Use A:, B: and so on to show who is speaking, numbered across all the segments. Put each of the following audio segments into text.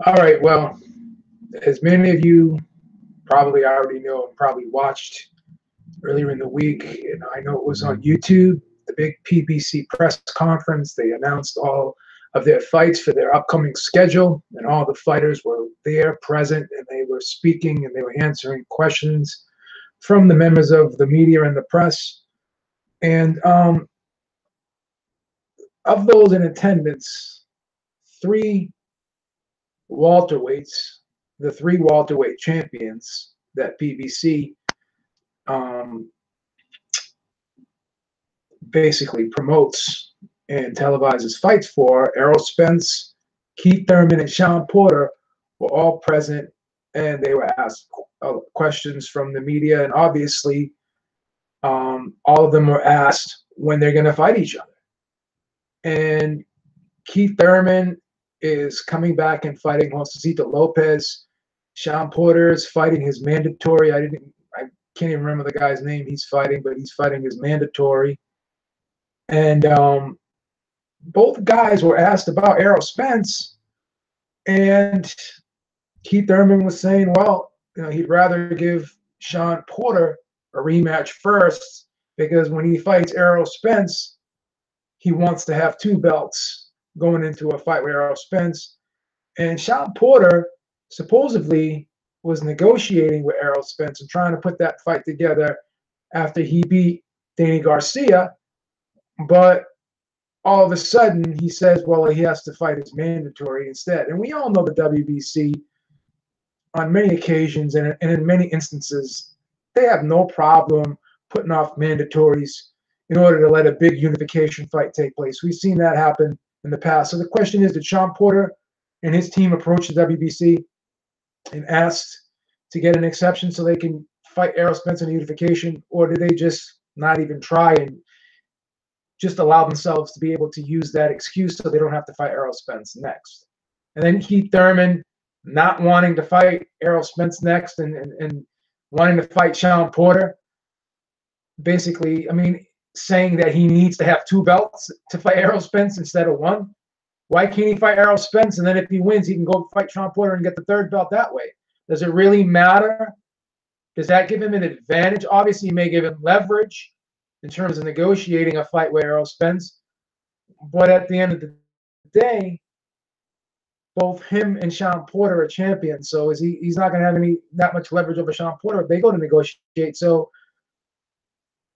A: All right. Well, as many of you probably already know and probably watched earlier in the week, and I know it was on YouTube, the big PBC press conference. They announced all of their fights for their upcoming schedule, and all the fighters were there, present, and they were speaking and they were answering questions from the members of the media and the press. And of those in attendance, three welterweights, the three welterweight champions that PBC um, basically promotes and televises fights for, Errol Spence, Keith Thurman, and Shawn Porter, were all present, and they were asked questions from the media, and obviously all of them were asked when they're going to fight each other. And Keith Thurman is coming back and fighting Josecito Lopez. Shawn Porter is fighting his mandatory. I can't even remember the guy's name he's fighting, but he's fighting his mandatory. And both guys were asked about Errol Spence, and Keith Thurman was saying, well, he'd rather give Shawn Porter a rematch first, because when he fights Errol Spence, he wants to have two belts going into a fight with Errol Spence. And Shawn Porter supposedly was negotiating with Errol Spence and trying to put that fight together after he beat Danny Garcia. But all of a sudden, he says, well, he has to fight his mandatory instead. And we all know the WBC, on many occasions and in many instances, they have no problem putting off mandatories in order to let a big unification fight take place. We've seen that happen in the past. So the question is, did Shawn Porter and his team approach the WBC and asked to get an exception so they can fight Errol Spence in the unification, or did they just not even try and just allow themselves to be able to use that excuse so they don't have to fight Errol Spence next? And then Keith Thurman not wanting to fight Errol Spence next and wanting to fight Shawn Porter, basically, saying that he needs to have two belts to fight Errol Spence instead of one. Why can't he fight Errol Spence, and then if he wins, he can go fight Shawn Porter and get the third belt that way? Does it really matter? Does that give him an advantage? Obviously, it may give him leverage in terms of negotiating a fight with Errol Spence. But at the end of the day, both him and Shawn Porter are champions. So he's not going to have that much leverage over Shawn Porter if they go to negotiate. So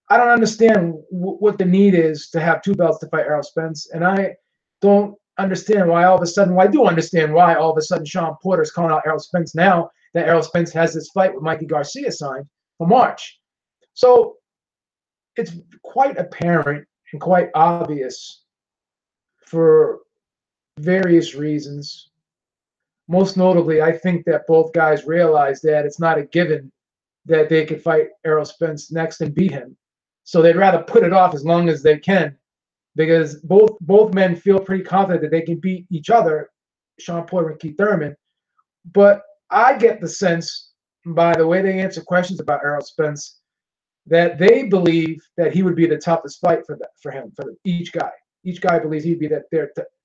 A: I don't understand what the need is to have two belts to fight Errol Spence. And I don't understand why all of a sudden, well, I do understand why all of a sudden Shawn Porter is calling out Errol Spence now that Errol Spence has this fight with Mikey Garcia signed for March. So it's quite apparent and quite obvious for various reasons. Most notably, I think that both guys realize that it's not a given that they could fight Errol Spence next and beat him. So they'd rather put it off as long as they can, because both men feel pretty confident that they can beat each other, Shawn Porter and Keith Thurman. But I get the sense, by the way they answer questions about Errol Spence, that they believe that he would be the toughest fight for him, for each guy. Each guy believes he'd be that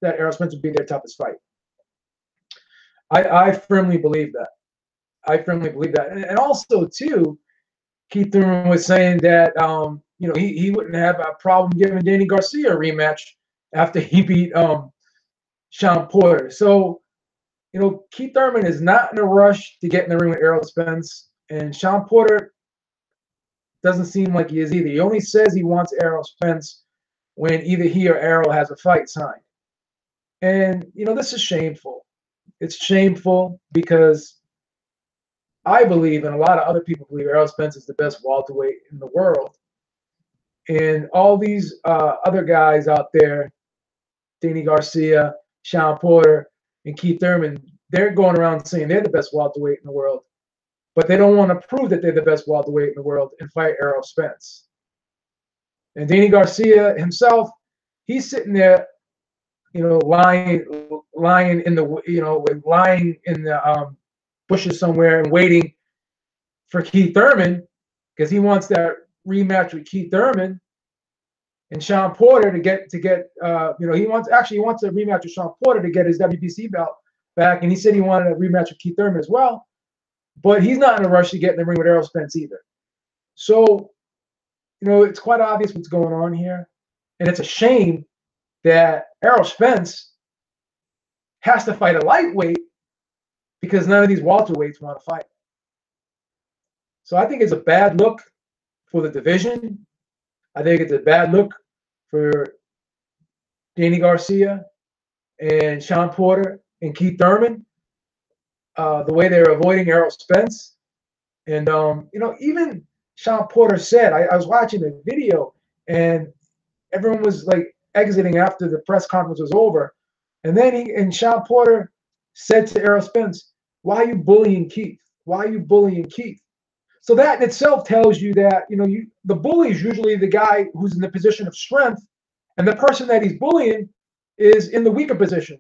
A: Errol Spence would be their toughest fight. I firmly believe that. I firmly believe that. And also, too, Keith Thurman was saying that he wouldn't have a problem giving Danny Garcia a rematch after he beat Shawn Porter. So, Keith Thurman is not in a rush to get in the ring with Errol Spence, and Shawn Porter doesn't seem like he is either. He only says he wants Errol Spence when either he or Errol has a fight signed. And, this is shameful. It's shameful because I believe, and a lot of other people believe, Errol Spence is the best welterweight in the world. And all these other guys out there, Danny Garcia, Shawn Porter, and Keith Thurman, they're going around saying they're the best welterweight in the world. But they don't want to prove that they're the best welterweight in the world and fight Errol Spence. And Danny Garcia himself, he's sitting there, lying in the bushes somewhere and waiting for Keith Thurman, because he wants that rematch with Keith Thurman and Shawn Porter to get he wants a rematch with Shawn Porter to get his WBC belt back, and he said he wanted a rematch with Keith Thurman as well. But he's not in a rush to get in the ring with Errol Spence either. So, it's quite obvious what's going on here. And it's a shame that Errol Spence has to fight a lightweight because none of these welterweights want to fight. So I think it's a bad look for the division. I think it's a bad look for Danny Garcia and Shawn Porter and Keith Thurman, the way they're avoiding Errol Spence. And, even Shawn Porter said, I was watching the video, and everyone was like exiting after the press conference was over. And then Shawn Porter said to Errol Spence, "Why are you bullying Keith? Why are you bullying Keith?" So that in itself tells you that, the bully is usually the guy who's in the position of strength, and the person that he's bullying is in the weaker position.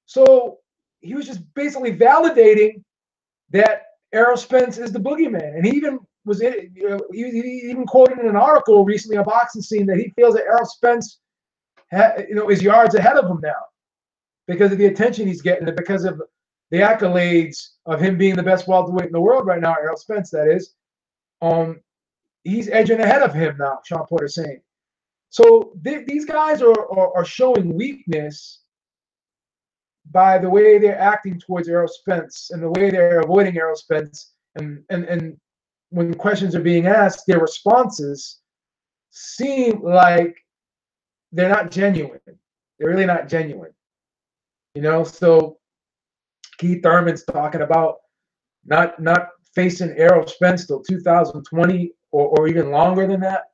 A: So he was just basically validating that Errol Spence is the boogeyman. And he even he even quoted in an article recently on Boxing Scene that he feels that Errol Spence is yards ahead of him now because of the attention he's getting and because of the accolades of him being the best welterweight in the world right now, Errol Spence, that is. He's edging ahead of him now, Shawn Porter saying. So these guys are showing weakness by the way they're acting towards Errol Spence and the way they're avoiding Errol Spence. And when questions are being asked, their responses seem like they're not genuine. They're really not genuine. So Keith Thurman's talking about not facing Errol Spence till 2020 or even longer than that.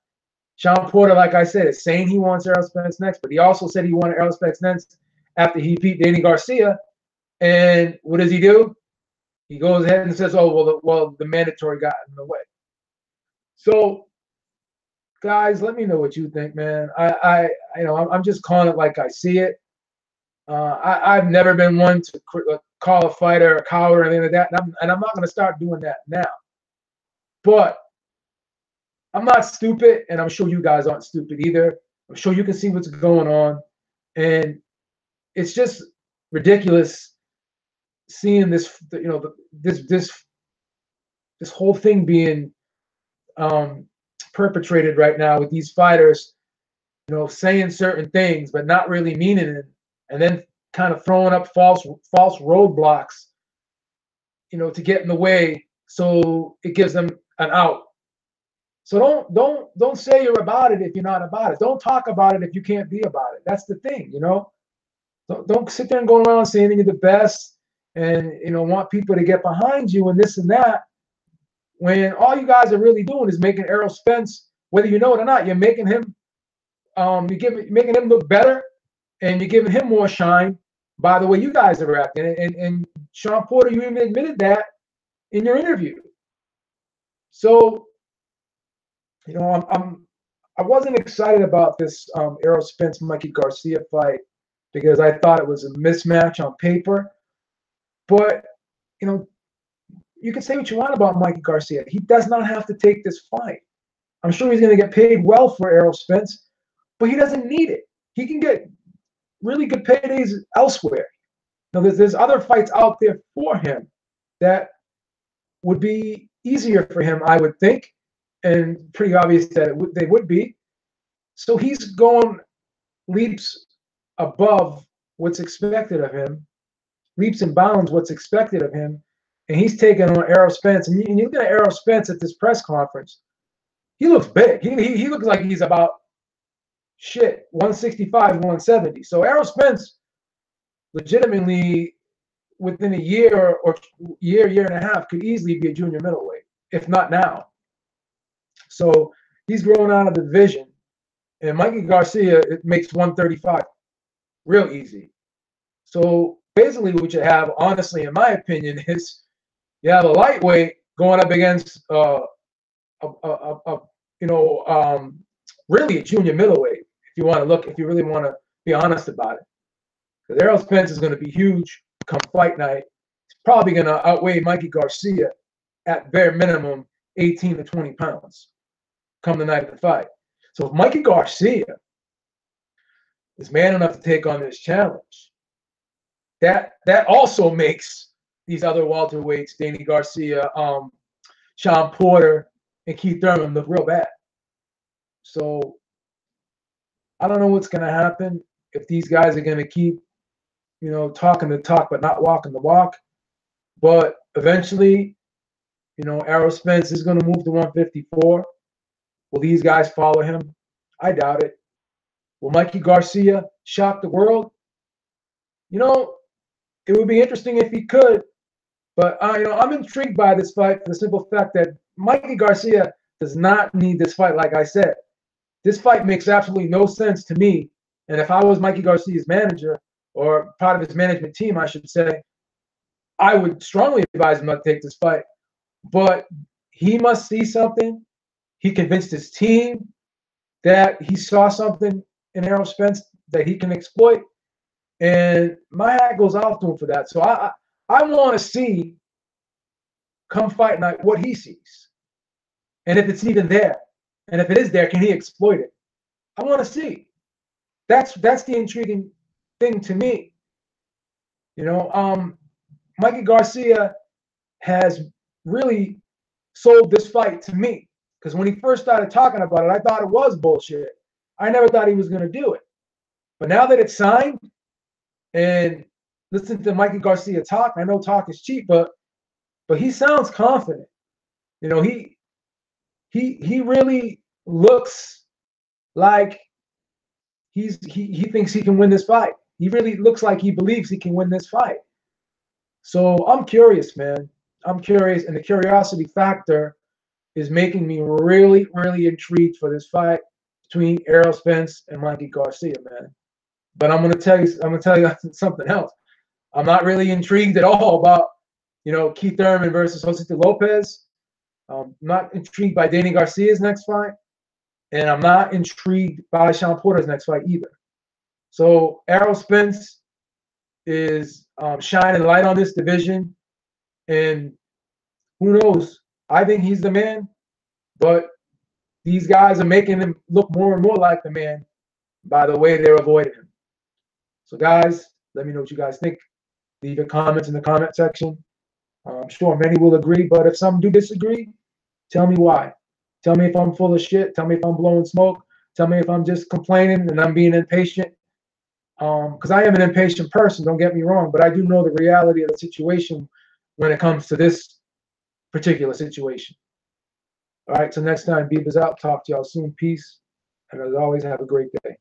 A: Shawn Porter, like I said, is saying he wants Errol Spence next, but he also said he wanted Errol Spence next after he beat Danny Garcia. And what does he do? He goes ahead and says, "Oh, well, the mandatory got in the way." So, guys, let me know what you think, man. I'm just calling it like I see it. I've never been one to call a fighter a coward or anything like that, and I'm not going to start doing that now. But I'm not stupid, and I'm sure you guys aren't stupid either. I'm sure you can see what's going on, and it's just ridiculous seeing this, this whole thing being perpetrated right now with these fighters, saying certain things but not really meaning it, and then kind of throwing up false roadblocks, to get in the way, so it gives them an out. So don't say you're about it if you're not about it. Don't talk about it if you can't be about it. That's the thing, Don't sit there and go around saying you're the best and want people to get behind you and this and that, when all you guys are really doing is making Errol Spence, whether you know it or not, you're making him making him look better, and you're giving him more shine by the way you guys are acting. And Shawn Porter, you even admitted that in your interview. So, I wasn't excited about this Errol Spence Mikey Garcia fight because I thought it was a mismatch on paper. But you can say what you want about Mikey Garcia. He does not have to take this fight. I'm sure he's going to get paid well for Errol Spence, but he doesn't need it. He can get really good paydays elsewhere. There's other fights out there for him that would be easier for him, I would think, and pretty obvious that they would be. So he's going leaps above what's expected of him, leaps and bounds what's expected of him, and he's taking on Errol Spence. And you look at Errol Spence at this press conference, he looks big. He looks like he's about 165, 170. So Errol Spence legitimately within a year or year and a half could easily be a junior middleweight, if not now. So he's growing out of the division. And Mikey Garcia, it makes 135 real easy. So basically what you have, honestly, in my opinion, is you have a lightweight going up against really a junior middleweight, if you really want to be honest about it. Because Errol Spence is going to be huge come fight night. He's probably going to outweigh Mikey Garcia at bare minimum 18 to 20 pounds come the night of the fight. So if Mikey Garcia is man enough to take on this challenge, that also makes these other welterweights, Danny Garcia, Shawn Porter, and Keith Thurman, look real bad. So I don't know what's going to happen if these guys are going to keep, talking the talk but not walking the walk. But eventually, Errol Spence is going to move to 154. Will these guys follow him? I doubt it. Will Mikey Garcia shock the world? It would be interesting if he could. But I'm intrigued by this fight for the simple fact that Mikey Garcia does not need this fight. Like I said, this fight makes absolutely no sense to me. And if I was Mikey Garcia's manager or part of his management team, I should say, I would strongly advise him not to take this fight. But he must see something. He convinced his team that he saw something in Errol Spence that he can exploit. And my hat goes off to him for that. So I want to see, come fight night, what he sees. And if it's even there. And if it is there, can he exploit it? I want to see. That's the intriguing thing to me. Mikey Garcia has really sold this fight to me. Because when he first started talking about it, I thought it was bullshit. I never thought he was going to do it. But now that it's signed, and listen to Mikey Garcia talk, I know talk is cheap, but he sounds confident. He really looks like he thinks he can win this fight. He really looks like he believes he can win this fight. So I'm curious, man. I'm curious, and the curiosity factor is making me really, really intrigued for this fight between Errol Spence and Mikey Garcia, man. But I'm gonna tell you something else. I'm not really intrigued at all about, Keith Thurman versus Josito Lopez. I'm not intrigued by Danny Garcia's next fight, and I'm not intrigued by Shawn Porter's next fight either. So Errol Spence is shining light on this division, and who knows? I think he's the man, but these guys are making him look more and more like the man by the way they're avoiding him. So guys, let me know what you guys think. Leave your comments in the comment section. I'm sure many will agree, but if some do disagree, tell me why. Tell me if I'm full of shit. Tell me if I'm blowing smoke. Tell me if I'm just complaining and I'm being impatient. Because I am an impatient person, don't get me wrong, but I do know the reality of the situation when it comes to this particular situation. All right, so next time, Beaver's out. Talk to y'all soon. Peace. And as always, have a great day.